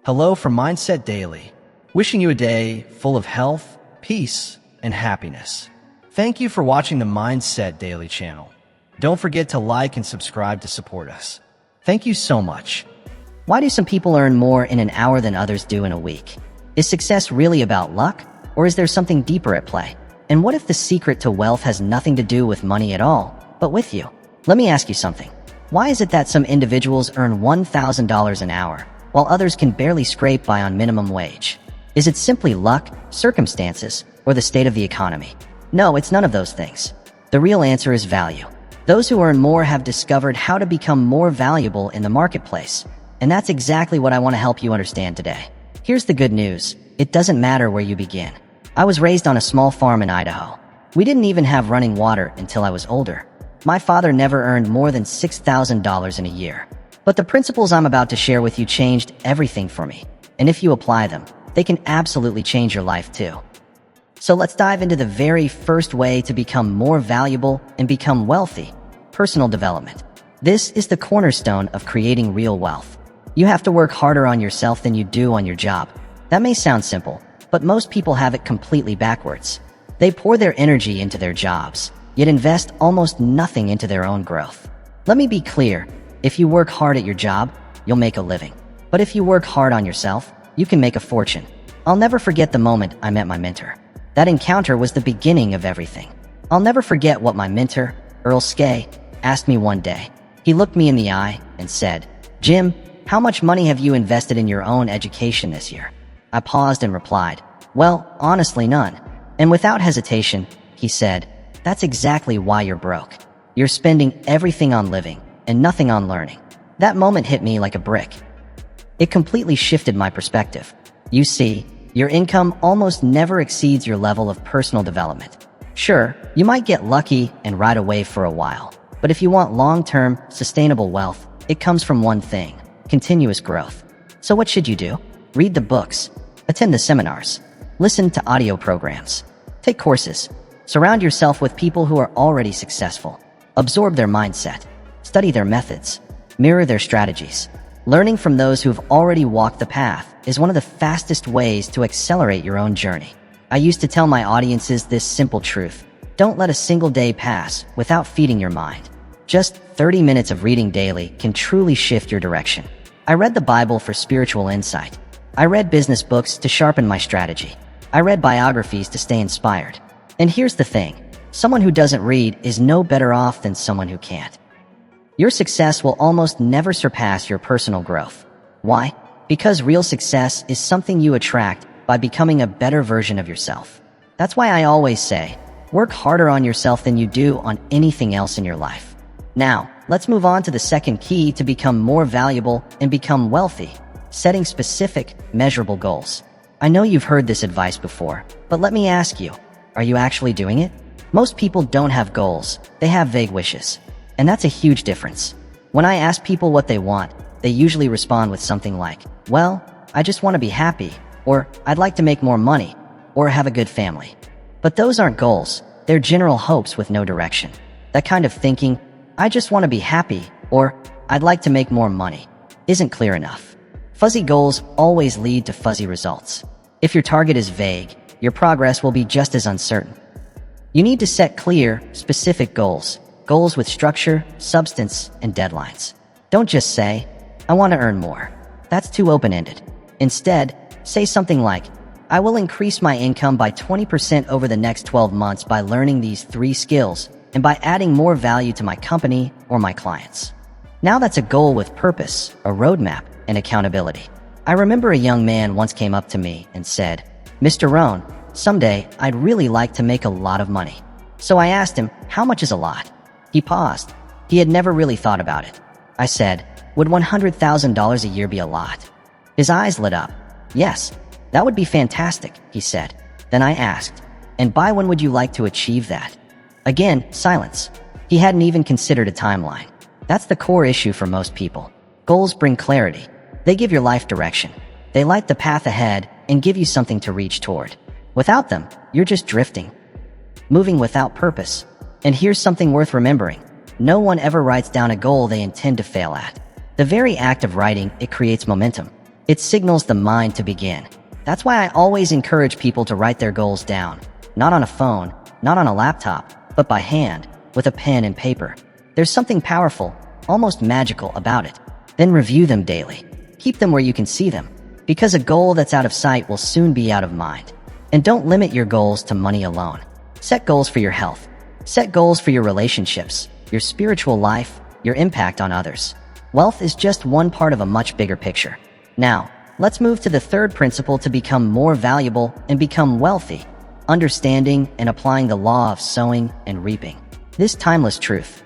Hello from Mindset Daily, wishing you a day full of health, peace, and happiness. Thank you for watching the Mindset Daily channel. Don't forget to like and subscribe to support us. Thank you so much. Why do some people earn more in an hour than others do in a week? Is success really about luck, or is there something deeper at play? And what if the secret to wealth has nothing to do with money at all, but with you? Let me ask you something. Why is it that some individuals earn $1,000 an hour, while others can barely scrape by on minimum wage? Is it simply luck, circumstances, or the state of the economy? No, it's none of those things. The real answer is value. Those who earn more have discovered how to become more valuable in the marketplace, and that's exactly what I want to help you understand today. Here's the good news. It doesn't matter where you begin. I was raised on a small farm in Idaho. We didn't even have running water until I was older. My father never earned more than $6,000 in a year. But the principles I'm about to share with you changed everything for me. And if you apply them, they can absolutely change your life too. So let's dive into the very first way to become more valuable and become wealthy: personal development. This is the cornerstone of creating real wealth. You have to work harder on yourself than you do on your job. That may sound simple, but most people have it completely backwards. They pour their energy into their jobs, yet invest almost nothing into their own growth. Let me be clear. If you work hard at your job, you'll make a living. But if you work hard on yourself, you can make a fortune. I'll never forget the moment I met my mentor. That encounter was the beginning of everything. I'll never forget what my mentor, Earl Skay, asked me one day. He looked me in the eye and said, "Jim, how much money have you invested in your own education this year?" I paused and replied, "Well, honestly, none." And without hesitation, he said, "That's exactly why you're broke. You're spending everything on living and nothing on learning." That moment hit me like a brick. It completely shifted my perspective. You see, your income almost never exceeds your level of personal development. Sure, you might get lucky and ride a wave for a while, but if you want long-term, sustainable wealth, it comes from one thing: continuous growth. So what should you do? Read the books, attend the seminars, listen to audio programs, take courses, surround yourself with people who are already successful, absorb their mindset, study their methods, mirror their strategies. Learning from those who have already walked the path is one of the fastest ways to accelerate your own journey. I used to tell my audiences this simple truth: don't let a single day pass without feeding your mind. Just 30 minutes of reading daily can truly shift your direction. I read the Bible for spiritual insight. I read business books to sharpen my strategy. I read biographies to stay inspired. And here's the thing: someone who doesn't read is no better off than someone who can't. Your success will almost never surpass your personal growth. Why? Because real success is something you attract by becoming a better version of yourself. That's why I always say, work harder on yourself than you do on anything else in your life. Now, let's move on to the second key to become more valuable and become wealthy: setting specific, measurable goals. I know you've heard this advice before, but let me ask you, are you actually doing it? Most people don't have goals, they have vague wishes. And that's a huge difference. When I ask people what they want, they usually respond with something like, "Well, I just want to be happy," or "I'd like to make more money," or "have a good family." But those aren't goals, they're general hopes with no direction. That kind of thinking, "I just want to be happy," or "I'd like to make more money," isn't clear enough. Fuzzy goals always lead to fuzzy results. If your target is vague, your progress will be just as uncertain. You need to set clear, specific goals with structure, substance, and deadlines. Don't just say, "I want to earn more." That's too open-ended. Instead, say something like, "I will increase my income by 20% over the next 12 months by learning these 3 skills and by adding more value to my company or my clients." Now that's a goal with purpose, a roadmap, and accountability. I remember a young man once came up to me and said, "Mr. Rohn, someday I'd really like to make a lot of money." So I asked him, "How much is a lot?" He paused. He had never really thought about it. I said, "Would $100,000 a year be a lot?" His eyes lit up. "Yes, that would be fantastic," he said. Then I asked, "And by when would you like to achieve that?" Again, silence. He hadn't even considered a timeline. That's the core issue for most people. Goals bring clarity. They give your life direction. They light the path ahead and give you something to reach toward. Without them, you're just drifting, moving without purpose. And here's something worth remembering. No one ever writes down a goal they intend to fail at. The very act of writing, it creates momentum. It signals the mind to begin. That's why I always encourage people to write their goals down. Not on a phone, not on a laptop, but by hand, with a pen and paper. There's something powerful, almost magical about it. Then review them daily. Keep them where you can see them, because a goal that's out of sight will soon be out of mind. And don't limit your goals to money alone. Set goals for your health. Set goals for your relationships, your spiritual life, your impact on others. Wealth is just one part of a much bigger picture. Now, let's move to the third principle to become more valuable and become wealthy: understanding and applying the law of sowing and reaping. This timeless truth.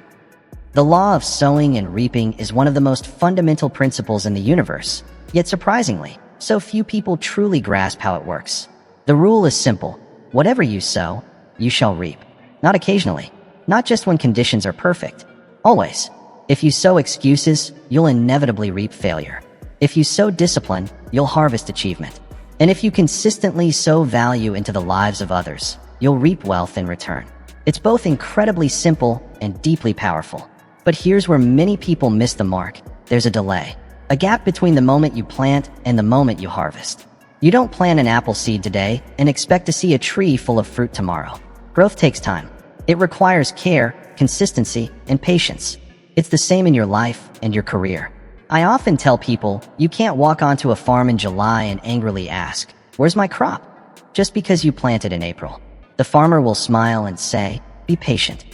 The law of sowing and reaping is one of the most fundamental principles in the universe, yet surprisingly, so few people truly grasp how it works. The rule is simple: whatever you sow, you shall reap. Not occasionally, not just when conditions are perfect. Always. If you sow excuses, you'll inevitably reap failure. If you sow discipline, you'll harvest achievement. And if you consistently sow value into the lives of others, you'll reap wealth in return. It's both incredibly simple and deeply powerful. But here's where many people miss the mark. There's a delay. A gap between the moment you plant and the moment you harvest. You don't plant an apple seed today and expect to see a tree full of fruit tomorrow. Growth takes time. It requires care, consistency, and patience. It's the same in your life and your career. I often tell people, you can't walk onto a farm in July and angrily ask, "Where's my crop?" just because you planted in April. The farmer will smile and say, "Be patient.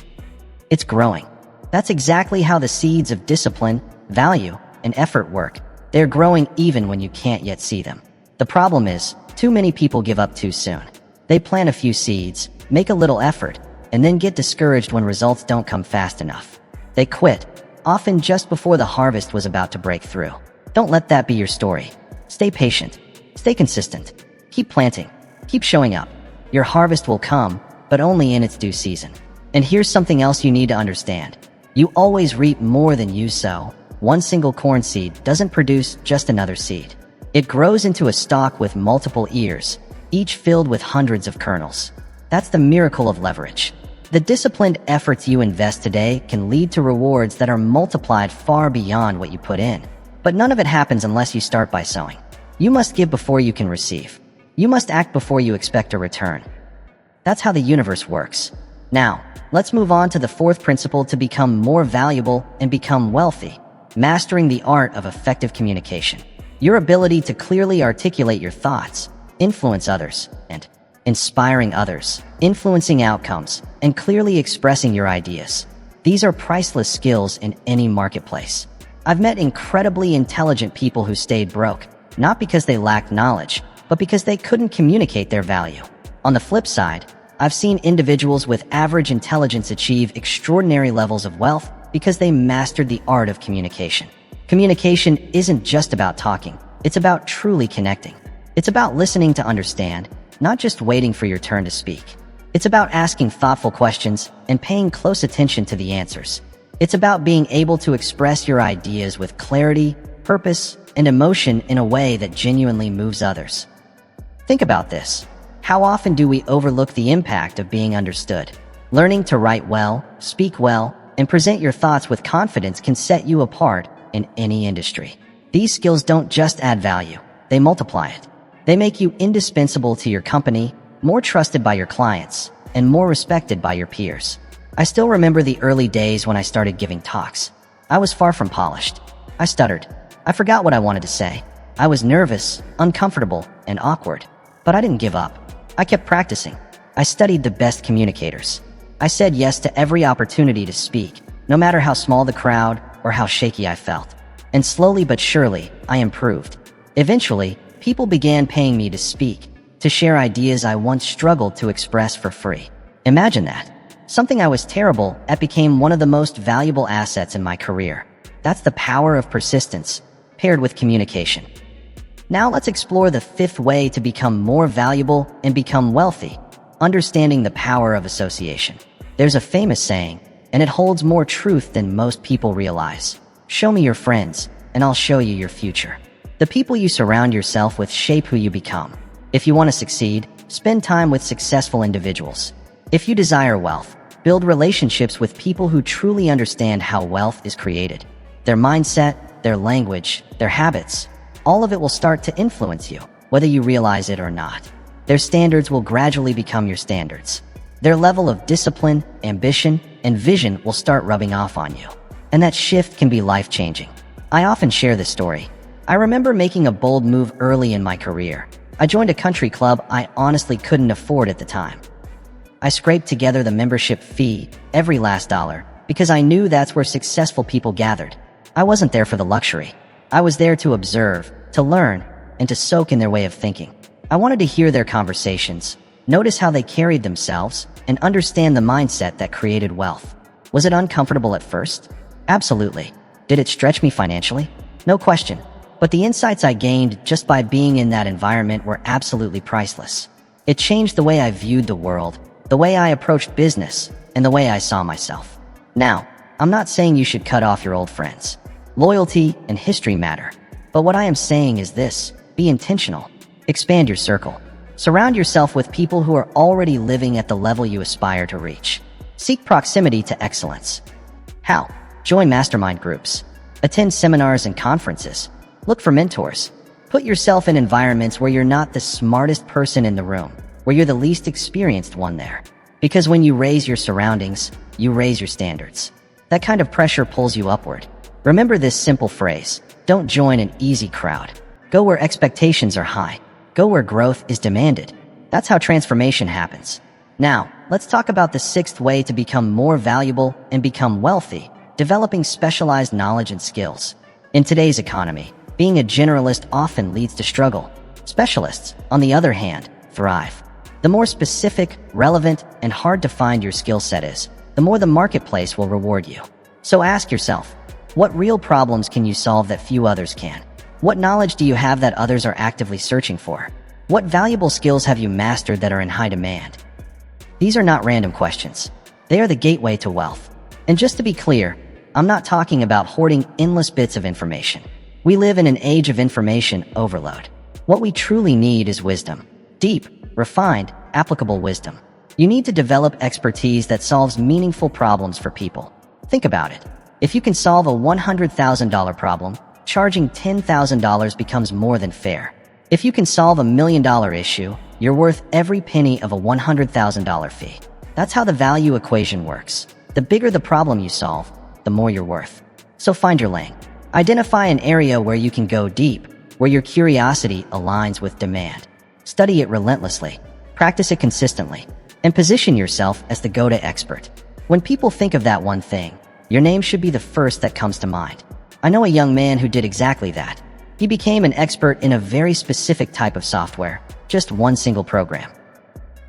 It's growing." That's exactly how the seeds of discipline, value, and effort work. They're growing even when you can't yet see them. The problem is, too many people give up too soon. They plant a few seeds, make a little effort, and then get discouraged when results don't come fast enough. They quit, often just before the harvest was about to break through. Don't let that be your story. Stay patient. Stay consistent. Keep planting. Keep showing up. Your harvest will come, but only in its due season. And here's something else you need to understand. You always reap more than you sow. One single corn seed doesn't produce just another seed. It grows into a stalk with multiple ears, each filled with hundreds of kernels. That's the miracle of leverage. The disciplined efforts you invest today can lead to rewards that are multiplied far beyond what you put in. But none of it happens unless you start by sowing. You must give before you can receive. You must act before you expect a return. That's how the universe works. Now, let's move on to the fourth principle to become more valuable and become wealthy: mastering the art of effective communication. Your ability to clearly articulate your thoughts, influence others, and inspiring others, influencing outcomes, and clearly expressing your ideas. These are priceless skills in any marketplace. I've met incredibly intelligent people who stayed broke, not because they lacked knowledge, but because they couldn't communicate their value. On the flip side, I've seen individuals with average intelligence achieve extraordinary levels of wealth because they mastered the art of communication. Communication isn't just about talking, it's about truly connecting. It's about listening to understand, not just waiting for your turn to speak. It's about asking thoughtful questions and paying close attention to the answers. It's about being able to express your ideas with clarity, purpose, and emotion in a way that genuinely moves others. Think about this. How often do we overlook the impact of being understood? Learning to write well, speak well, and present your thoughts with confidence can set you apart in any industry. These skills don't just add value, they multiply it. They make you indispensable to your company, more trusted by your clients, and more respected by your peers. I still remember the early days when I started giving talks. I was far from polished. I stuttered. I forgot what I wanted to say. I was nervous, uncomfortable, and awkward. But I didn't give up. I kept practicing. I studied the best communicators. I said yes to every opportunity to speak, no matter how small the crowd or how shaky I felt. And slowly but surely, I improved. Eventually, people began paying me to speak, to share ideas I once struggled to express for free. Imagine that. Something I was terrible at became one of the most valuable assets in my career. That's the power of persistence, paired with communication. Now let's explore the fifth way to become more valuable and become wealthy: understanding the power of association. There's a famous saying, and it holds more truth than most people realize. Show me your friends, and I'll show you your future. The people you surround yourself with shape who you become. If you want to succeed, spend time with successful individuals. If you desire wealth, build relationships with people who truly understand how wealth is created. Their mindset, their language, their habits. all of it will start to influence you, whether you realize it or not. Their standards will gradually become your standards. Their level of discipline, ambition, and vision will start rubbing off on you. And that shift can be life-changing. I often share this story. I remember making a bold move early in my career. I joined a country club I honestly couldn't afford at the time. I scraped together the membership fee, every last dollar, because I knew that's where successful people gathered. I wasn't there for the luxury. I was there to observe, to learn, and to soak in their way of thinking. I wanted to hear their conversations, notice how they carried themselves, and understand the mindset that created wealth. Was it uncomfortable at first? Absolutely. Did it stretch me financially? No question. But the insights I gained just by being in that environment were absolutely priceless. It changed the way I viewed the world, the way I approached business, and the way I saw myself. Now, I'm not saying you should cut off your old friends. Loyalty and history matter. But what I am saying is this: be intentional. Expand your circle. Surround yourself with people who are already living at the level you aspire to reach. Seek proximity to excellence. How? Join mastermind groups. Attend seminars and conferences. Look for mentors. Put yourself in environments where you're not the smartest person in the room, where you're the least experienced one there. Because when you raise your surroundings, you raise your standards. That kind of pressure pulls you upward. Remember this simple phrase: don't join an easy crowd. Go where expectations are high. Go where growth is demanded. That's how transformation happens. Now, let's talk about the sixth way to become more valuable and become wealthy: developing specialized knowledge and skills. In today's economy, being a generalist often leads to struggle. Specialists, on the other hand, thrive. The more specific, relevant, and hard to find your skill set is, the more the marketplace will reward you. So ask yourself, what real problems can you solve that few others can? What knowledge do you have that others are actively searching for? What valuable skills have you mastered that are in high demand? These are not random questions. They are the gateway to wealth. And just to be clear, I'm not talking about hoarding endless bits of information. We live in an age of information overload. What we truly need is wisdom. Deep, refined, applicable wisdom. You need to develop expertise that solves meaningful problems for people. Think about it. If you can solve a $100,000 problem, charging $10,000 becomes more than fair. If you can solve $1 million issue, you're worth every penny of a $100,000 fee. That's how the value equation works. The bigger the problem you solve, the more you're worth. So find your lane. Identify an area where you can go deep, where your curiosity aligns with demand. Study it relentlessly, practice it consistently, and position yourself as the go-to expert. When people think of that one thing, your name should be the first that comes to mind. I know a young man who did exactly that. He became an expert in a very specific type of software, just one single program.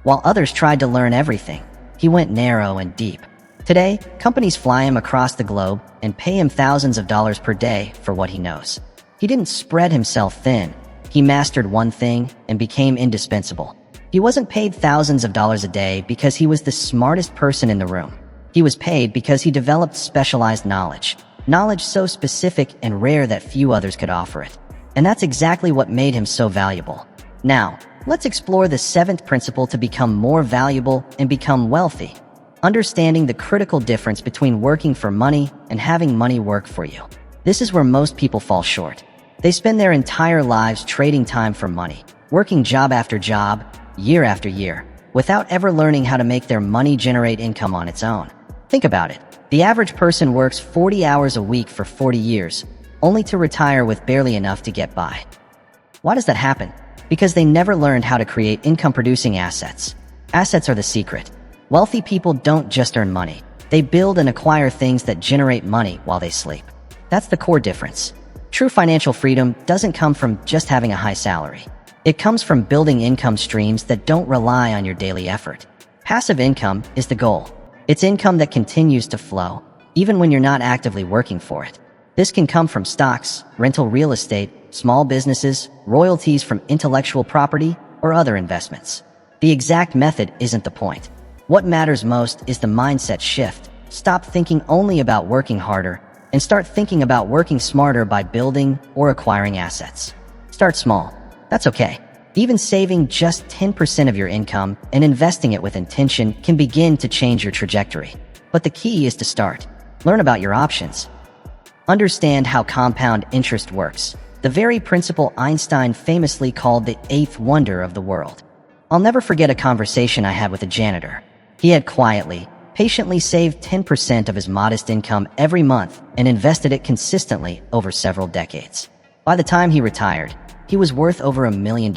While others tried to learn everything, he went narrow and deep. Today, companies fly him across the globe and pay him thousands of dollars per day for what he knows. He didn't spread himself thin. He mastered one thing and became indispensable. He wasn't paid thousands of dollars a day because he was the smartest person in the room. He was paid because he developed specialized knowledge. Knowledge so specific and rare that few others could offer it. And that's exactly what made him so valuable. Now, let's explore the seventh principle to become more valuable and become wealthy. Understanding the critical difference between working for money and having money work for you. This is where most people fall short. They spend their entire lives trading time for money, working job after job, year after year, without ever learning how to make their money generate income on its own. Think about it. The average person works 40 hours a week for 40 years, only to retire with barely enough to get by. Why does that happen? Because they never learned how to create income-producing assets. Assets are the secret. Wealthy people don't just earn money. They build and acquire things that generate money while they sleep. That's the core difference. True financial freedom doesn't come from just having a high salary. It comes from building income streams that don't rely on your daily effort. Passive income is the goal. It's income that continues to flow, even when you're not actively working for it. This can come from stocks, rental real estate, small businesses, royalties from intellectual property, or other investments. The exact method isn't the point. What matters most is the mindset shift. Stop thinking only about working harder and start thinking about working smarter by building or acquiring assets. Start small. That's okay. Even saving just 10% of your income and investing it with intention can begin to change your trajectory. But the key is to start. Learn about your options. Understand how compound interest works. the very principle Einstein famously called the eighth wonder of the world. I'll never forget a conversation I had with a janitor. He had quietly, patiently saved 10% of his modest income every month and invested it consistently over several decades. By the time he retired, he was worth over $1 million.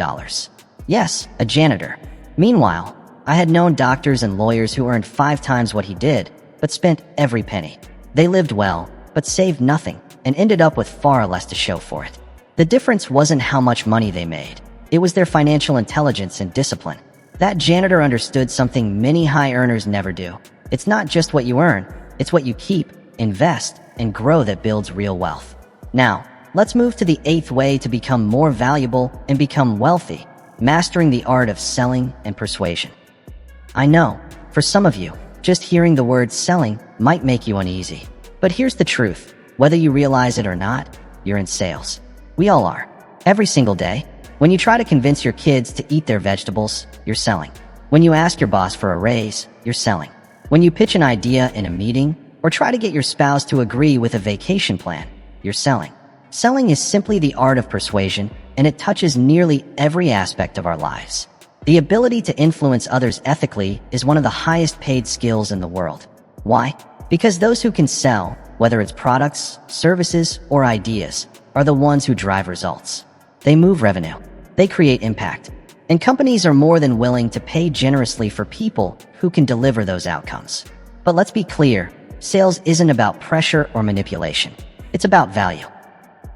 Yes, a janitor. Meanwhile, I had known doctors and lawyers who earned 5 times what he did, but spent every penny. They lived well, but saved nothing, and ended up with far less to show for it. The difference wasn't how much money they made. It was their financial intelligence and discipline. That janitor understood something many high earners never do. It's not just what you earn, it's what you keep, invest, and grow that builds real wealth. Now, let's move to the 8th way to become more valuable and become wealthy, mastering the art of selling and persuasion. I know, for some of you, just hearing the word selling might make you uneasy. But here's the truth. Whether you realize it or not, you're in sales. We all are. Every single day. When you try to convince your kids to eat their vegetables, you're selling. When you ask your boss for a raise, you're selling. When you pitch an idea in a meeting or try to get your spouse to agree with a vacation plan, you're selling. Selling is simply the art of persuasion, and it touches nearly every aspect of our lives. The ability to influence others ethically is one of the highest paid skills in the world. Why? Because those who can sell, whether it's products, services, or ideas, are the ones who drive results. They move revenue. They create impact. And companies are more than willing to pay generously for people who can deliver those outcomes. But let's be clear, sales isn't about pressure or manipulation. It's about value.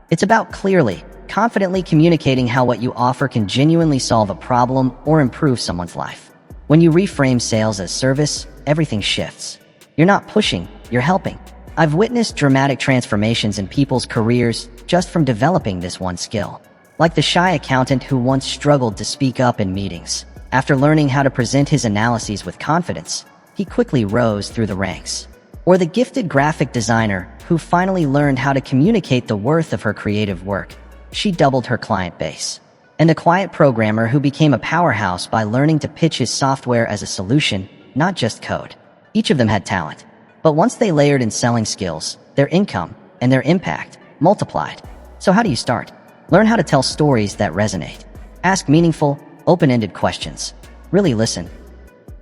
It's about clearly, confidently communicating how what you offer can genuinely solve a problem or improve someone's life. When you reframe sales as service, everything shifts. You're not pushing, you're helping. I've witnessed dramatic transformations in people's careers just from developing this one skill. Like the shy accountant who once struggled to speak up in meetings. After learning how to present his analyses with confidence, he quickly rose through the ranks. Or the gifted graphic designer who finally learned how to communicate the worth of her creative work. She doubled her client base. And the quiet programmer who became a powerhouse by learning to pitch his software as a solution, not just code. Each of them had talent. But once they layered in selling skills, their income and their impact multiplied. So how do you start? Learn how to tell stories that resonate. Ask meaningful, open-ended questions. Really listen.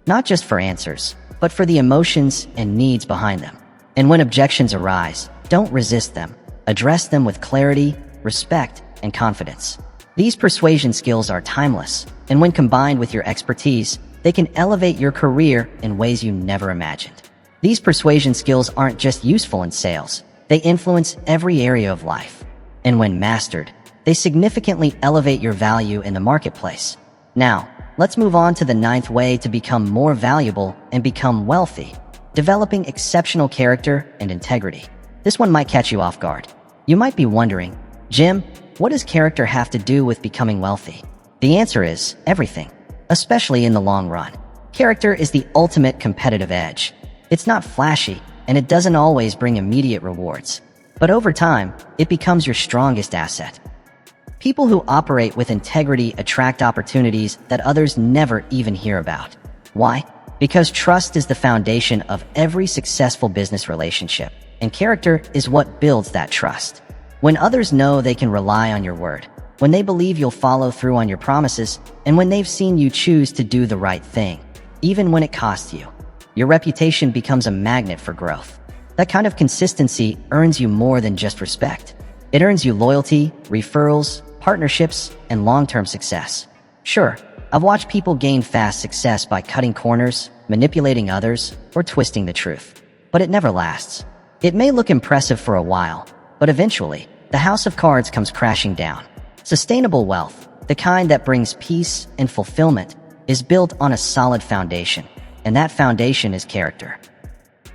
Not just for answers, but for the emotions and needs behind them. And when objections arise, don't resist them. Address them with clarity, respect, and confidence. These persuasion skills are timeless, and when combined with your expertise, they can elevate your career in ways you never imagined. These persuasion skills aren't just useful in sales, they influence every area of life. And when mastered, they significantly elevate your value in the marketplace. Now, let's move on to the 9th way to become more valuable and become wealthy, developing exceptional character and integrity. This one might catch you off guard. You might be wondering, Jim, what does character have to do with becoming wealthy? The answer is everything, especially in the long run. Character is the ultimate competitive edge. It's not flashy, and it doesn't always bring immediate rewards. But over time, it becomes your strongest asset. People who operate with integrity attract opportunities that others never even hear about. Why? Because trust is the foundation of every successful business relationship, and character is what builds that trust. When others know they can rely on your word, when they believe you'll follow through on your promises, and when they've seen you choose to do the right thing, even when it costs you, your reputation becomes a magnet for growth. That kind of consistency earns you more than just respect. It earns you loyalty, referrals, partnerships, and long-term success. Sure, I've watched people gain fast success by cutting corners, manipulating others, or twisting the truth. But it never lasts. It may look impressive for a while, but eventually, the house of cards comes crashing down. Sustainable wealth, the kind that brings peace and fulfillment, is built on a solid foundation, and that foundation is character.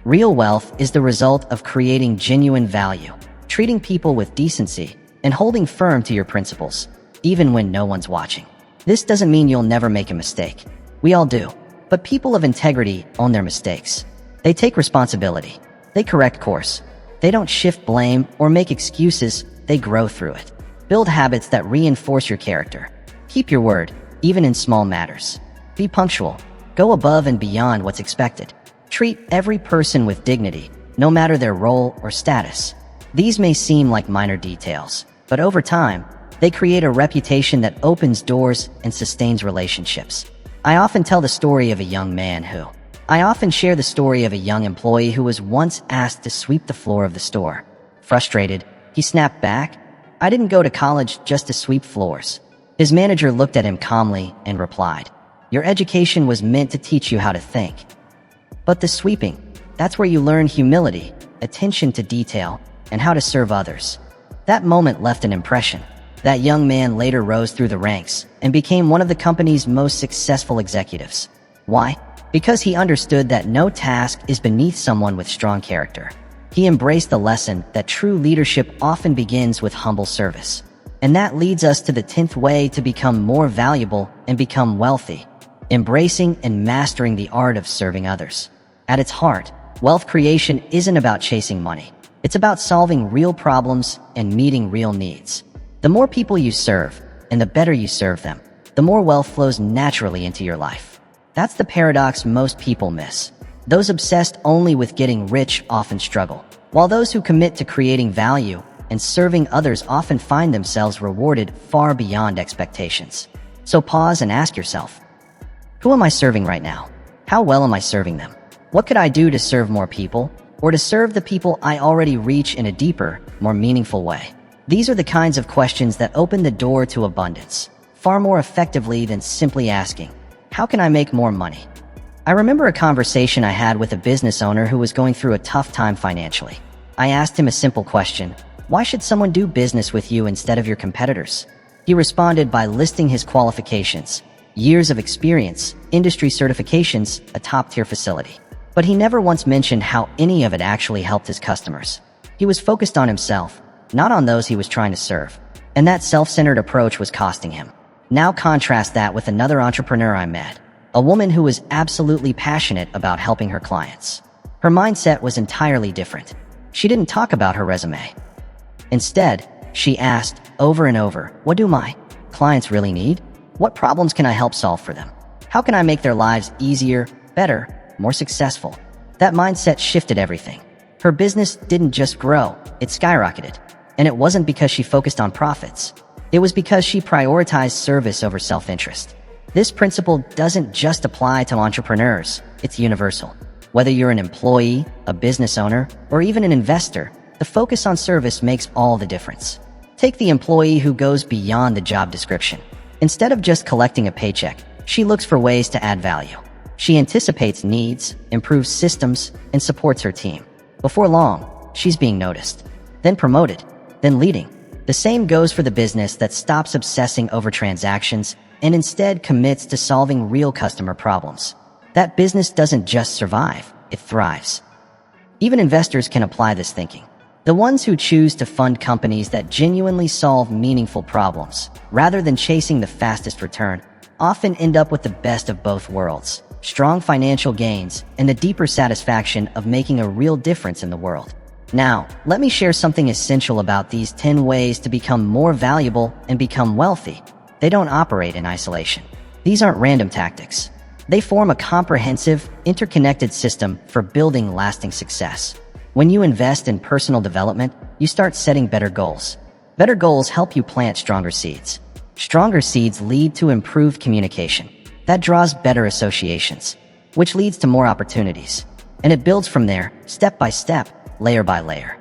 Real wealth is the result of creating genuine value, treating people with decency, and holding firm to your principles, even when no one's watching. This doesn't mean you'll never make a mistake. We all do. But people of integrity own their mistakes. They take responsibility. They correct course. They don't shift blame or make excuses, they grow through it. Build habits that reinforce your character. Keep your word, even in small matters. Be punctual. Go above and beyond what's expected. Treat every person with dignity, no matter their role or status. These may seem like minor details, But over time, they create a reputation that opens doors and sustains relationships. I often share the story of a young employee who was once asked to sweep the floor of the store. Frustrated, he snapped back, "I didn't go to college just to sweep floors." His manager looked at him calmly and replied, "Your education was meant to teach you how to think. But the sweeping, that's where you learn humility, attention to detail, and how to serve others." That moment left an impression. That young man later rose through the ranks and became one of the company's most successful executives. Why? Because he understood that no task is beneath someone with strong character. He embraced the lesson that true leadership often begins with humble service. And that leads us to the 10th way to become more valuable and become wealthy: embracing and mastering the art of serving others. At its heart, wealth creation isn't about chasing money. It's about solving real problems and meeting real needs. The more people you serve, and the better you serve them, the more wealth flows naturally into your life. That's the paradox most people miss. Those obsessed only with getting rich often struggle, while those who commit to creating value and serving others often find themselves rewarded far beyond expectations. So pause and ask yourself, who am I serving right now? How well am I serving them? What could I do to serve more people, or to serve the people I already reach in a deeper, more meaningful way? These are the kinds of questions that open the door to abundance, far more effectively than simply asking, "How can I make more money?" I remember a conversation I had with a business owner who was going through a tough time financially. I asked him a simple question: "Why should someone do business with you instead of your competitors?" He responded by listing his qualifications: years of experience, industry certifications, a top-tier facility. But he never once mentioned how any of it actually helped his customers. He was focused on himself, not on those he was trying to serve. And that self-centered approach was costing him. Now contrast that with another entrepreneur I met, a woman who was absolutely passionate about helping her clients. Her mindset was entirely different. She didn't talk about her resume. Instead, she asked over and over, "What do my clients really need? What problems can I help solve for them? How can I make their lives easier, better, more successful?" That mindset shifted everything. Her business didn't just grow, it skyrocketed. And it wasn't because she focused on profits. It was because she prioritized service over self-interest. This principle doesn't just apply to entrepreneurs, it's universal. Whether you're an employee, a business owner, or even an investor, the focus on service makes all the difference. Take the employee who goes beyond the job description. Instead of just collecting a paycheck, she looks for ways to add value. She anticipates needs, improves systems, and supports her team. Before long, she's being noticed, then promoted, then leading. The same goes for the business that stops obsessing over transactions and instead commits to solving real customer problems. That business doesn't just survive, it thrives. Even investors can apply this thinking. The ones who choose to fund companies that genuinely solve meaningful problems, rather than chasing the fastest return, often end up with the best of both worlds: strong financial gains and the deeper satisfaction of making a real difference in the world. Now, let me share something essential about these 10 ways to become more valuable and become wealthy. They don't operate in isolation. These aren't random tactics. They form a comprehensive, interconnected system for building lasting success. When you invest in personal development, you start setting better goals. Better goals help you plant stronger seeds. Stronger seeds lead to improved communication. That draws better associations, which leads to more opportunities. And it builds from there, step by step, layer by layer.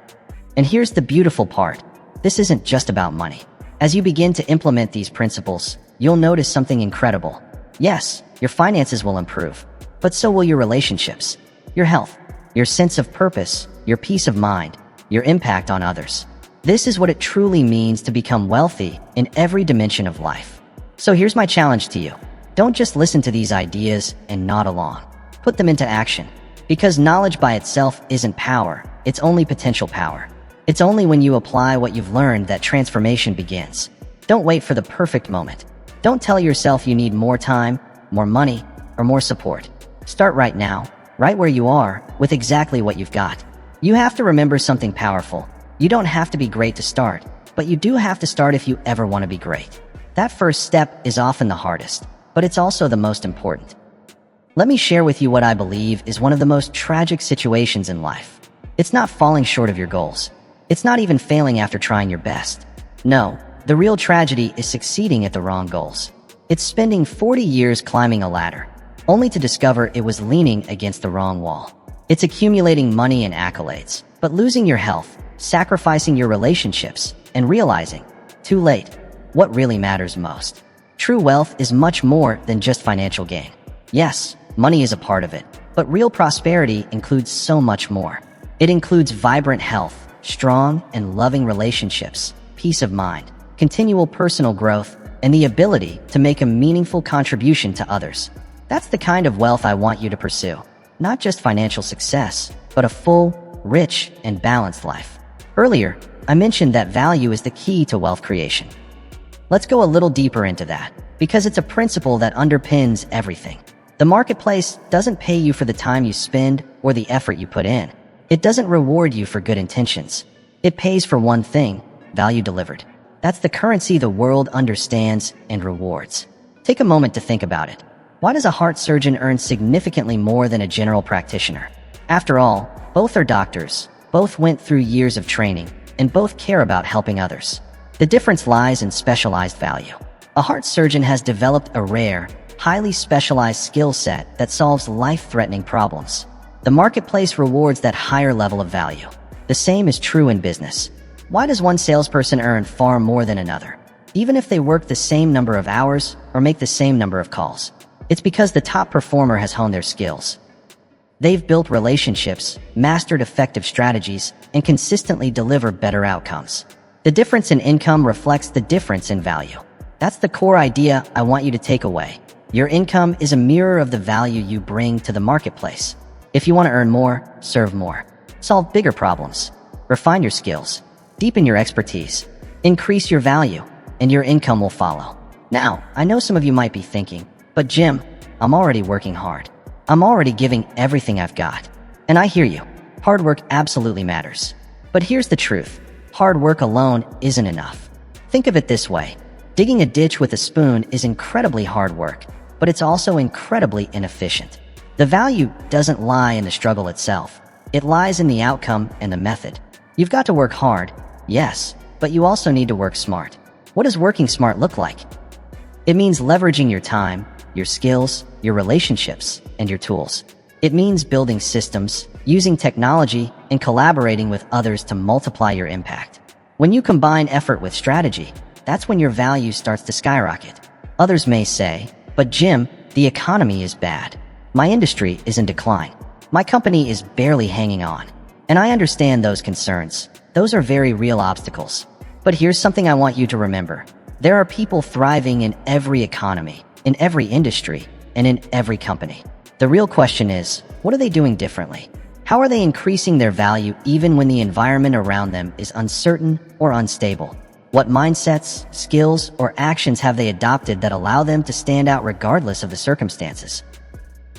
And here's the beautiful part. This isn't just about money. As you begin to implement these principles, you'll notice something incredible. Yes, your finances will improve, but so will your relationships, your health, your sense of purpose, your peace of mind, your impact on others. This is what it truly means to become wealthy in every dimension of life. So here's my challenge to you. Don't just listen to these ideas and nod along. Put them into action. Because knowledge by itself isn't power, it's only potential power. It's only when you apply what you've learned that transformation begins. Don't wait for the perfect moment. Don't tell yourself you need more time, more money, or more support. Start right now, right where you are, with exactly what you've got. You have to remember something powerful. You don't have to be great to start, but you do have to start if you ever want to be great. That first step is often the hardest, but it's also the most important. Let me share with you what I believe is one of the most tragic situations in life. It's not falling short of your goals. It's not even failing after trying your best. No, the real tragedy is succeeding at the wrong goals. It's spending 40 years climbing a ladder, only to discover it was leaning against the wrong wall. It's accumulating money and accolades, but losing your health, sacrificing your relationships, and realizing, too late, what really matters most. True wealth is much more than just financial gain. Yes, money is a part of it, but real prosperity includes so much more. It includes vibrant health, strong and loving relationships, peace of mind, continual personal growth, and the ability to make a meaningful contribution to others. That's the kind of wealth I want you to pursue. Not just financial success, but a full, rich, and balanced life. Earlier, I mentioned that value is the key to wealth creation. Let's go a little deeper into that, because it's a principle that underpins everything. The marketplace doesn't pay you for the time you spend or the effort you put in. It doesn't reward you for good intentions. It pays for one thing: value delivered. That's the currency the world understands and rewards. Take a moment to think about it. Why does a heart surgeon earn significantly more than a general practitioner? After all, both are doctors, both went through years of training, and both care about helping others. The difference lies in specialized value. A heart surgeon has developed a rare, highly specialized skill set that solves life-threatening problems. The marketplace rewards that higher level of value. The same is true in business. Why does one salesperson earn far more than another, even if they work the same number of hours or make the same number of calls? It's because the top performer has honed their skills. They've built relationships, mastered effective strategies, and consistently deliver better outcomes. The difference in income reflects the difference in value. That's the core idea I want you to take away. Your income is a mirror of the value you bring to the marketplace. If you want to earn more, serve more. Solve bigger problems. Refine your skills. Deepen your expertise. Increase your value, and your income will follow. Now, I know some of you might be thinking, but Jim, I'm already working hard. I'm already giving everything I've got. And I hear you. Hard work absolutely matters. But here's the truth. Hard work alone isn't enough. Think of it this way. Digging a ditch with a spoon is incredibly hard work, but it's also incredibly inefficient. The value doesn't lie in the struggle itself. It lies in the outcome and the method. You've got to work hard, yes, but you also need to work smart. What does working smart look like? It means leveraging your time, your skills, your relationships, and your tools. It means building systems, using technology, and collaborating with others to multiply your impact. When you combine effort with strategy, that's when your value starts to skyrocket. Others may say, but Jim, the economy is bad. My industry is in decline. My company is barely hanging on. And I understand those concerns. Those are very real obstacles. But here's something I want you to remember. There are people thriving in every economy, in every industry, and in every company. The real question is, what are they doing differently? How are they increasing their value even when the environment around them is uncertain or unstable? What mindsets, skills, or actions have they adopted that allow them to stand out regardless of the circumstances?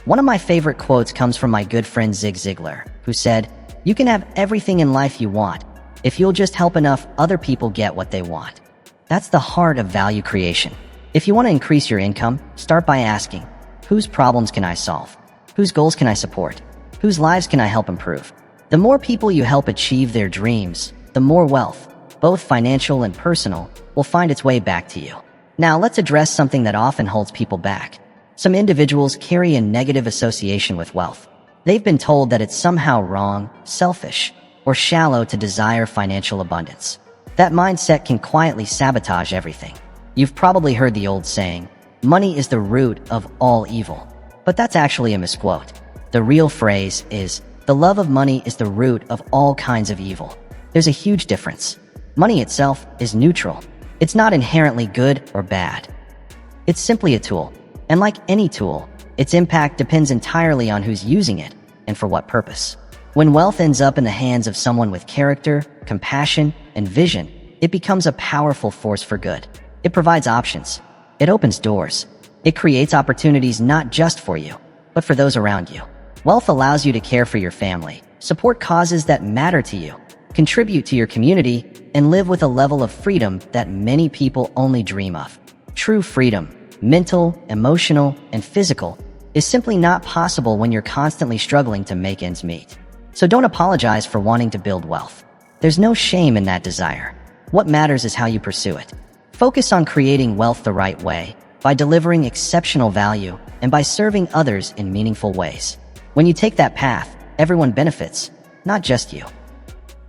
One of my favorite quotes comes from my good friend Zig Ziglar, who said, "You can have everything in life you want if you'll just help enough other people get what they want." That's the heart of value creation. If you want to increase your income, start by asking, whose problems can I solve? Whose goals can I support? Whose lives can I help improve? The more people you help achieve their dreams, the more wealth, both financial and personal, will find its way back to you. Now let's address something that often holds people back. Some individuals carry a negative association with wealth. They've been told that it's somehow wrong, selfish, or shallow to desire financial abundance. That mindset can quietly sabotage everything. You've probably heard the old saying, money is the root of all evil. But that's actually a misquote. The real phrase is, the love of money is the root of all kinds of evil. There's a huge difference. Money itself is neutral. It's not inherently good or bad. It's simply a tool. And like any tool, its impact depends entirely on who's using it and for what purpose. When wealth ends up in the hands of someone with character, compassion, and vision, it becomes a powerful force for good. It provides options. It opens doors. It creates opportunities not just for you, but for those around you. Wealth allows you to care for your family, support causes that matter to you, contribute to your community, and live with a level of freedom that many people only dream of. True freedom, mental, emotional, and physical, is simply not possible when you're constantly struggling to make ends meet. So don't apologize for wanting to build wealth. There's no shame in that desire. What matters is how you pursue it. Focus on creating wealth the right way, by delivering exceptional value, and by serving others in meaningful ways. When you take that path, everyone benefits, not just you.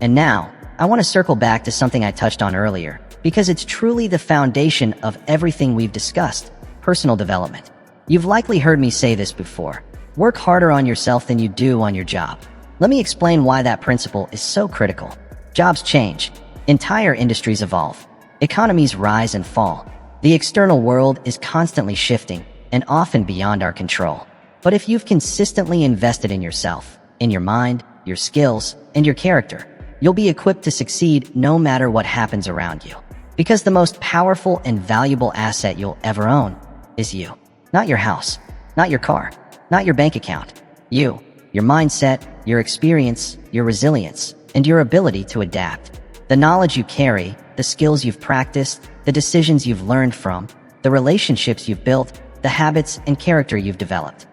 And now, I want to circle back to something I touched on earlier, because it's truly the foundation of everything we've discussed: personal development. You've likely heard me say this before. Work harder on yourself than you do on your job. Let me explain why that principle is so critical. Jobs change. Entire industries evolve. Economies rise and fall. The external world is constantly shifting and often beyond our control. But if you've consistently invested in yourself, in your mind, your skills, and your character, you'll be equipped to succeed no matter what happens around you. Because the most powerful and valuable asset you'll ever own is you. Not your house, not your car, not your bank account. You, your mindset, your experience, your resilience, and your ability to adapt. The knowledge you carry, the skills you've practiced, the decisions you've learned from, the relationships you've built, the habits and character you've developed.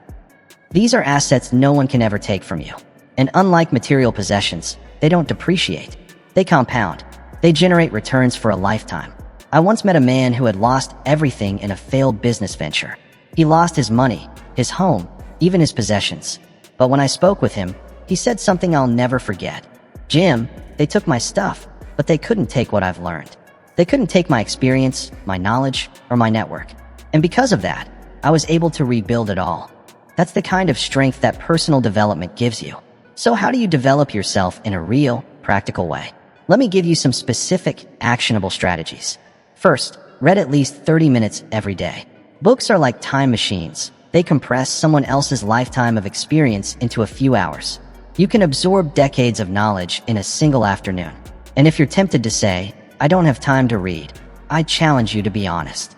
These are assets no one can ever take from you. And unlike material possessions, they don't depreciate. They compound. They generate returns for a lifetime. I once met a man who had lost everything in a failed business venture. He lost his money, his home, even his possessions. But when I spoke with him, he said something I'll never forget. "Jim, they took my stuff, but they couldn't take what I've learned. They couldn't take my experience, my knowledge, or my network. And because of that, I was able to rebuild it all." That's the kind of strength that personal development gives you. So how do you develop yourself in a real, practical way? Let me give you some specific, actionable strategies. First, read at least 30 minutes every day. Books are like time machines. They compress someone else's lifetime of experience into a few hours. You can absorb decades of knowledge in a single afternoon. And if you're tempted to say, "I don't have time to read," I challenge you to be honest.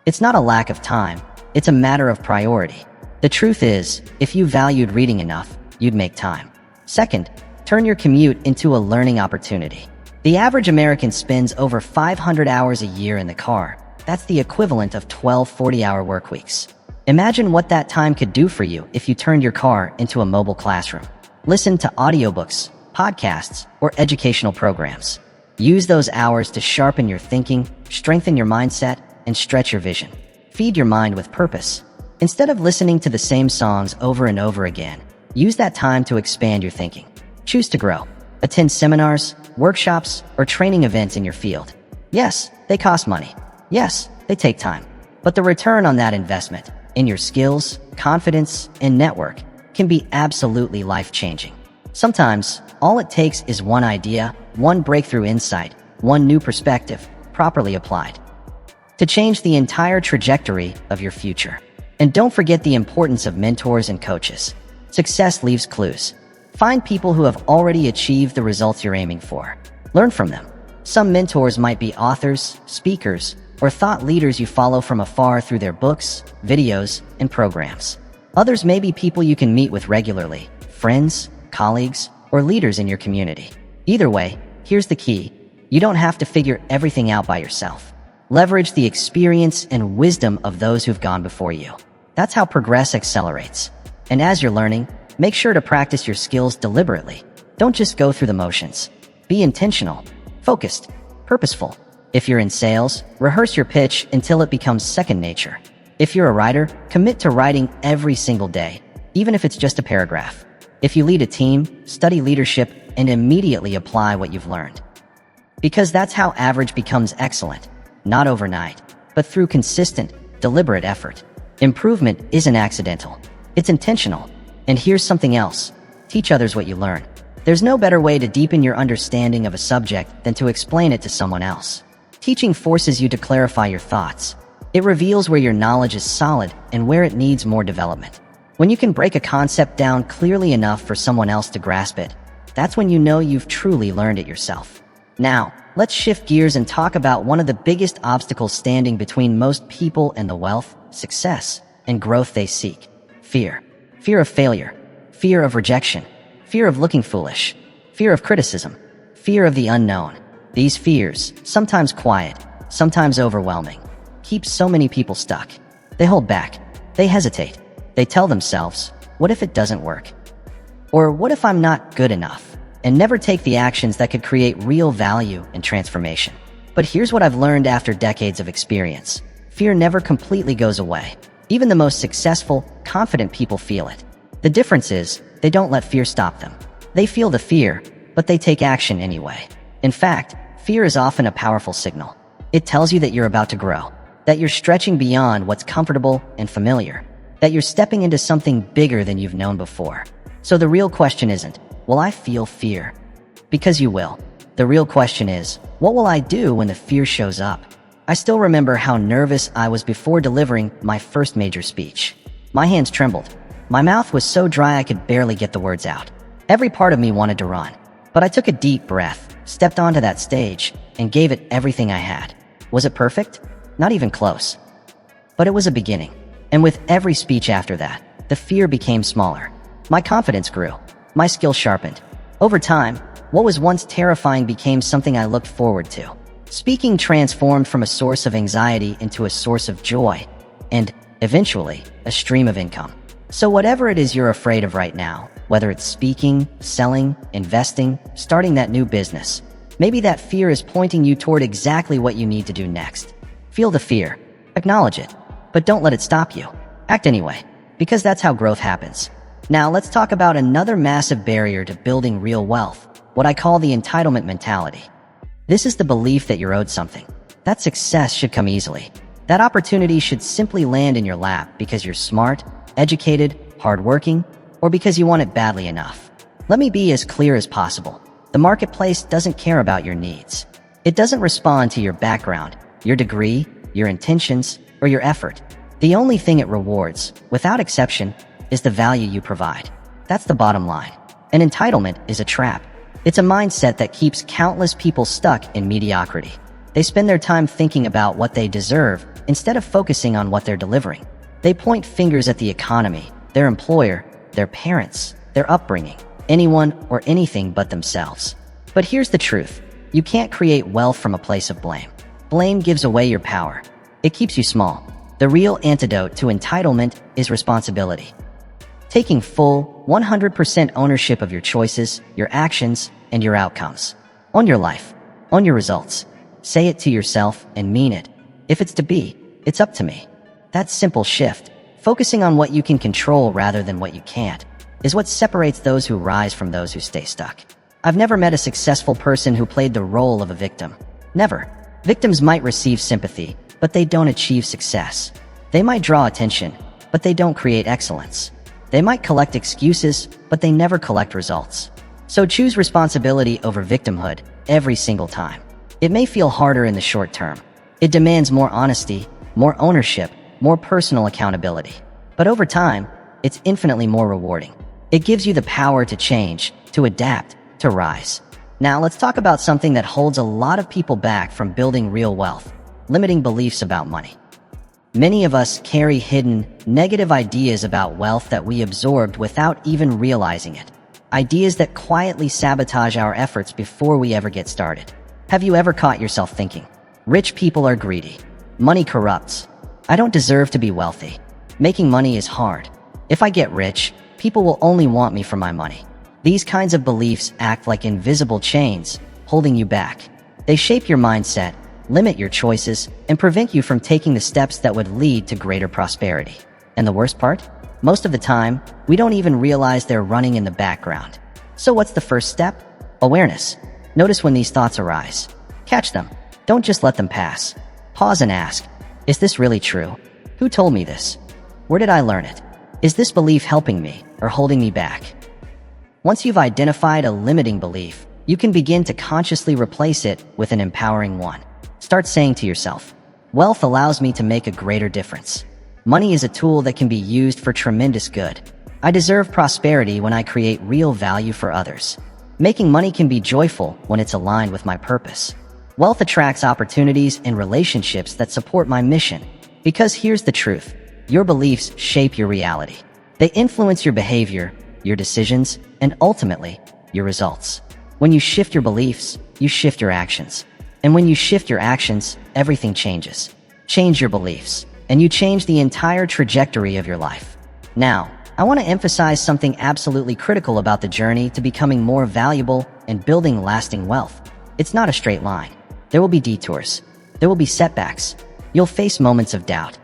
It's not a lack of time. It's a matter of priority. The truth is, if you valued reading enough, you'd make time. Second, turn your commute into a learning opportunity. The average American spends over 500 hours a year in the car. That's the equivalent of 12 40-hour work weeks. Imagine what that time could do for you if you turned your car into a mobile classroom. Listen to audiobooks, podcasts, or educational programs. Use those hours to sharpen your thinking, strengthen your mindset, and stretch your vision. Feed your mind with purpose. Instead of listening to the same songs over and over again, use that time to expand your thinking. Choose to grow. Attend seminars, workshops, or training events in your field. Yes, they cost money. Yes, they take time. But the return on that investment, in your skills, confidence, and network, can be absolutely life-changing. Sometimes, all it takes is one idea, one breakthrough insight, one new perspective, properly applied, to change the entire trajectory of your future. And don't forget the importance of mentors and coaches. Success leaves clues. Find people who have already achieved the results you're aiming for. Learn from them. Some mentors might be authors, speakers, or thought leaders you follow from afar through their books, videos, and programs. Others may be people you can meet with regularly, friends, colleagues, or leaders in your community. Either way, here's the key. You don't have to figure everything out by yourself. Leverage the experience and wisdom of those who've gone before you. That's how progress accelerates. And as you're learning, make sure to practice your skills deliberately. Don't just go through the motions. Be intentional, focused, purposeful. If you're in sales, rehearse your pitch until it becomes second nature. If you're a writer, commit to writing every single day, even if it's just a paragraph. If you lead a team, study leadership and immediately apply what you've learned. Because that's how average becomes excellent, not overnight, but through consistent, deliberate effort. Improvement isn't accidental. It's intentional. And here's something else. Teach others what you learn. There's no better way to deepen your understanding of a subject than to explain it to someone else. Teaching forces you to clarify your thoughts. It reveals where your knowledge is solid and where it needs more development. When you can break a concept down clearly enough for someone else to grasp it, that's when you know you've truly learned it yourself. Now, let's shift gears and talk about one of the biggest obstacles standing between most people and the wealth, success, and growth they seek. Fear. Fear of failure. Fear of rejection. Fear of looking foolish. Fear of criticism. Fear of the unknown. These fears, sometimes quiet, sometimes overwhelming, keep so many people stuck. They hold back. They hesitate. They tell themselves, what if it doesn't work? Or what if I'm not good enough? and never take the actions that could create real value and transformation. But here's what I've learned after decades of experience. Fear never completely goes away. Even the most successful, confident people feel it. The difference is, they don't let fear stop them. They feel the fear, but they take action anyway. In fact, fear is often a powerful signal. It tells you that you're about to grow, that you're stretching beyond what's comfortable and familiar, that you're stepping into something bigger than you've known before. So the real question isn't, will I feel fear? Because you will. The real question is, what will I do when the fear shows up? I still remember how nervous I was before delivering my first major speech. My hands trembled. My mouth was so dry I could barely get the words out. Every part of me wanted to run. But I took a deep breath, stepped onto that stage, and gave it everything I had. Was it perfect? Not even close. But it was a beginning. And with every speech after that, the fear became smaller. My confidence grew. My skill sharpened. Over time, what was once terrifying became something I looked forward to. Speaking transformed from a source of anxiety into a source of joy, and, eventually, a stream of income. So whatever it is you're afraid of right now, whether it's speaking, selling, investing, starting that new business, maybe that fear is pointing you toward exactly what you need to do next. Feel the fear. Acknowledge it. But don't let it stop you. Act anyway, because that's how growth happens. Now let's talk about another massive barrier to building real wealth, what I call the entitlement mentality. This is the belief that you're owed something. That success should come easily. That opportunity should simply land in your lap because you're smart, educated, hardworking, or because you want it badly enough. Let me be as clear as possible. The marketplace doesn't care about your needs. It doesn't respond to your background, your degree, your intentions, or your effort. The only thing it rewards, without exception, is the value you provide. That's the bottom line. An entitlement is a trap. It's a mindset that keeps countless people stuck in mediocrity. They spend their time thinking about what they deserve instead of focusing on what they're delivering. They point fingers at the economy, their employer, their parents, their upbringing, anyone or anything but themselves. But here's the truth. You can't create wealth from a place of blame. Blame gives away your power. It keeps you small. The real antidote to entitlement is responsibility. Taking full, 100% ownership of your choices, your actions, and your outcomes. Own your life. Own your results. Say it to yourself and mean it. If it's to be, it's up to me. That simple shift, focusing on what you can control rather than what you can't, is what separates those who rise from those who stay stuck. I've never met a successful person who played the role of a victim. Never. Victims might receive sympathy, but they don't achieve success. They might draw attention, but they don't create excellence. They might collect excuses, but they never collect results. So choose responsibility over victimhood every single time. It may feel harder in the short term. It demands more honesty, more ownership, more personal accountability. But over time, it's infinitely more rewarding. It gives you the power to change, to adapt, to rise. Now let's talk about something that holds a lot of people back from building real wealth: limiting beliefs about money. Many of us carry hidden, negative ideas about wealth that we absorbed without even realizing it. Ideas that quietly sabotage our efforts before we ever get started. Have you ever caught yourself thinking, rich people are greedy, money corrupts, I don't deserve to be wealthy, making money is hard, if I get rich, people will only want me for my money? These kinds of beliefs act like invisible chains, holding you back. They shape your mindset, limit your choices, and prevent you from taking the steps that would lead to greater prosperity. And the worst part? Most of the time, we don't even realize they're running in the background. So what's the first step? Awareness. Notice when these thoughts arise. Catch them. Don't just let them pass. Pause and ask, is this really true? Who told me this? Where did I learn it? Is this belief helping me or holding me back? Once you've identified a limiting belief, you can begin to consciously replace it with an empowering one. Start saying to yourself, wealth allows me to make a greater difference. Money is a tool that can be used for tremendous good. I deserve prosperity when I create real value for others. Making money can be joyful when it's aligned with my purpose. Wealth attracts opportunities and relationships that support my mission. Because here's the truth. Your beliefs shape your reality. They influence your behavior, your decisions, and ultimately, your results. When you shift your beliefs, you shift your actions. And when you shift your actions, everything changes. Change your beliefs, and you change the entire trajectory of your life. Now, I want to emphasize something absolutely critical about the journey to becoming more valuable and building lasting wealth. It's not a straight line. There will be detours. There will be setbacks. You'll face moments of doubt.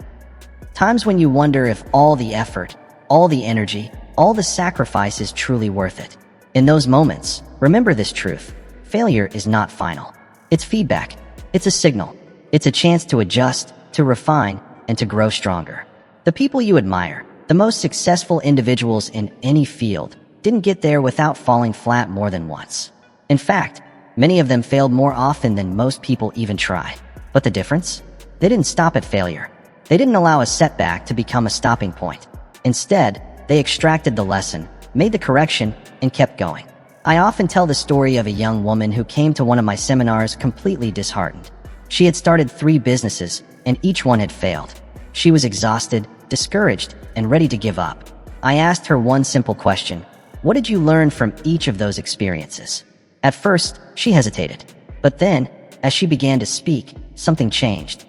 Times when you wonder if all the effort, all the energy, all the sacrifice is truly worth it. In those moments, remember this truth. Failure is not final. It's feedback. It's a signal. It's a chance to adjust, to refine, and to grow stronger. The people you admire, the most successful individuals in any field, didn't get there without falling flat more than once. In fact, many of them failed more often than most people even try. But the difference? They didn't stop at failure. They didn't allow a setback to become a stopping point. Instead, they extracted the lesson, made the correction, and kept going. I often tell the story of a young woman who came to one of my seminars completely disheartened. She had started 3 businesses, and each one had failed. She was exhausted, discouraged, and ready to give up. I asked her one simple question: what did you learn from each of those experiences? At first, she hesitated. But then, as she began to speak, something changed.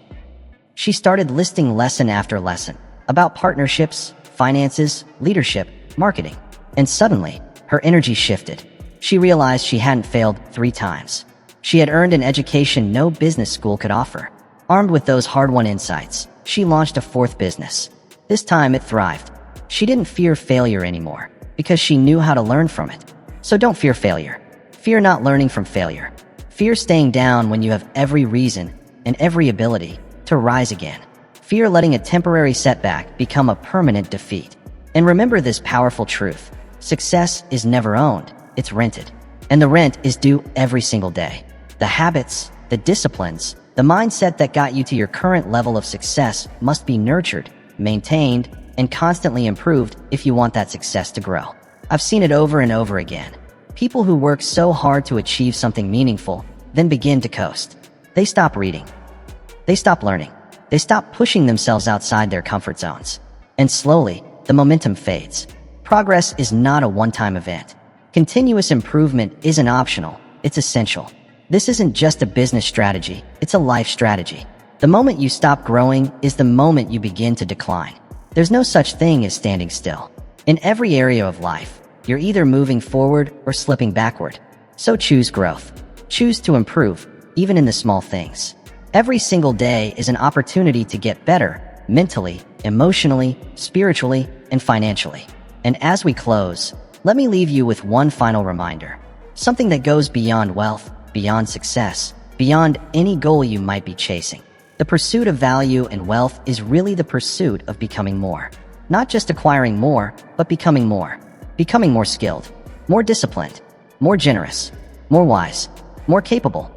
She started listing lesson after lesson about partnerships, finances, leadership, marketing. And suddenly, her energy shifted. She realized she hadn't failed 3 times. She had earned an education no business school could offer. Armed with those hard-won insights, she launched a 4th business. This time it thrived. She didn't fear failure anymore because she knew how to learn from it. So don't fear failure. Fear not learning from failure. Fear staying down when you have every reason and every ability to rise again. Fear letting a temporary setback become a permanent defeat. And remember this powerful truth: success is never owned, it's rented. And the rent is due every single day. The habits, the disciplines, the mindset that got you to your current level of success must be nurtured, maintained, and constantly improved if you want that success to grow. I've seen it over and over again. People who work so hard to achieve something meaningful then begin to coast. They stop reading. They stop learning. They stop pushing themselves outside their comfort zones. And slowly, the momentum fades. Progress is not a one-time event. Continuous improvement isn't optional, it's essential. This isn't just a business strategy, it's a life strategy. The moment you stop growing is the moment you begin to decline. There's no such thing as standing still. In every area of life, you're either moving forward or slipping backward. So choose growth. Choose to improve, even in the small things. Every single day is an opportunity to get better, mentally, emotionally, spiritually, and financially. And as we close, let me leave you with one final reminder. Something that goes beyond wealth, beyond success, beyond any goal you might be chasing. The pursuit of value and wealth is really the pursuit of becoming more. Not just acquiring more, but becoming more. Becoming more skilled, more disciplined, more generous, more wise, more capable.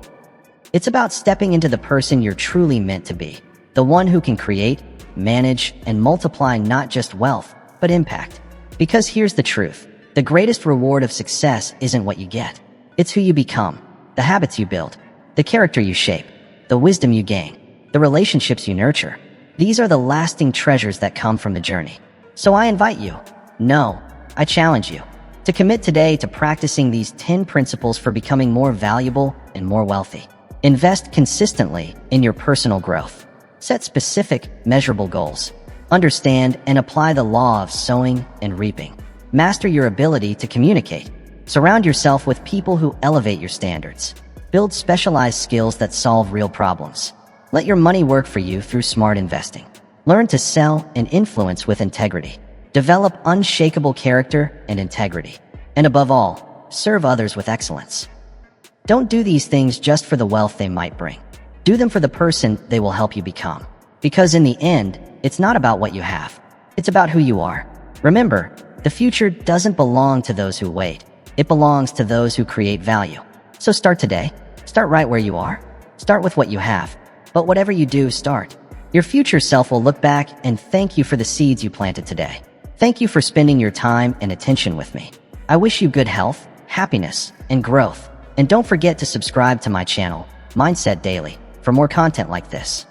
It's about stepping into the person you're truly meant to be. The one who can create, manage, and multiply not just wealth, but impact. Because here's the truth. The greatest reward of success isn't what you get. It's who you become, the habits you build, the character you shape, the wisdom you gain, the relationships you nurture. These are the lasting treasures that come from the journey. So I invite you, no, I challenge you, to commit today to practicing these 10 principles for becoming more valuable and more wealthy. Invest consistently in your personal growth. Set specific, measurable goals. Understand and apply the law of sowing and reaping. Master your ability to communicate. Surround yourself with people who elevate your standards. Build specialized skills that solve real problems. Let your money work for you through smart investing. Learn to sell and influence with integrity. Develop unshakable character and integrity. And above all, serve others with excellence. Don't do these things just for the wealth they might bring. Do them for the person they will help you become. Because in the end, it's not about what you have. It's about who you are. Remember, the future doesn't belong to those who wait. It belongs to those who create value. So start today. Start right where you are. Start with what you have. But whatever you do, start. Your future self will look back and thank you for the seeds you planted today. Thank you for spending your time and attention with me. I wish you good health, happiness, and growth. And don't forget to subscribe to my channel, Mindset Daily, for more content like this.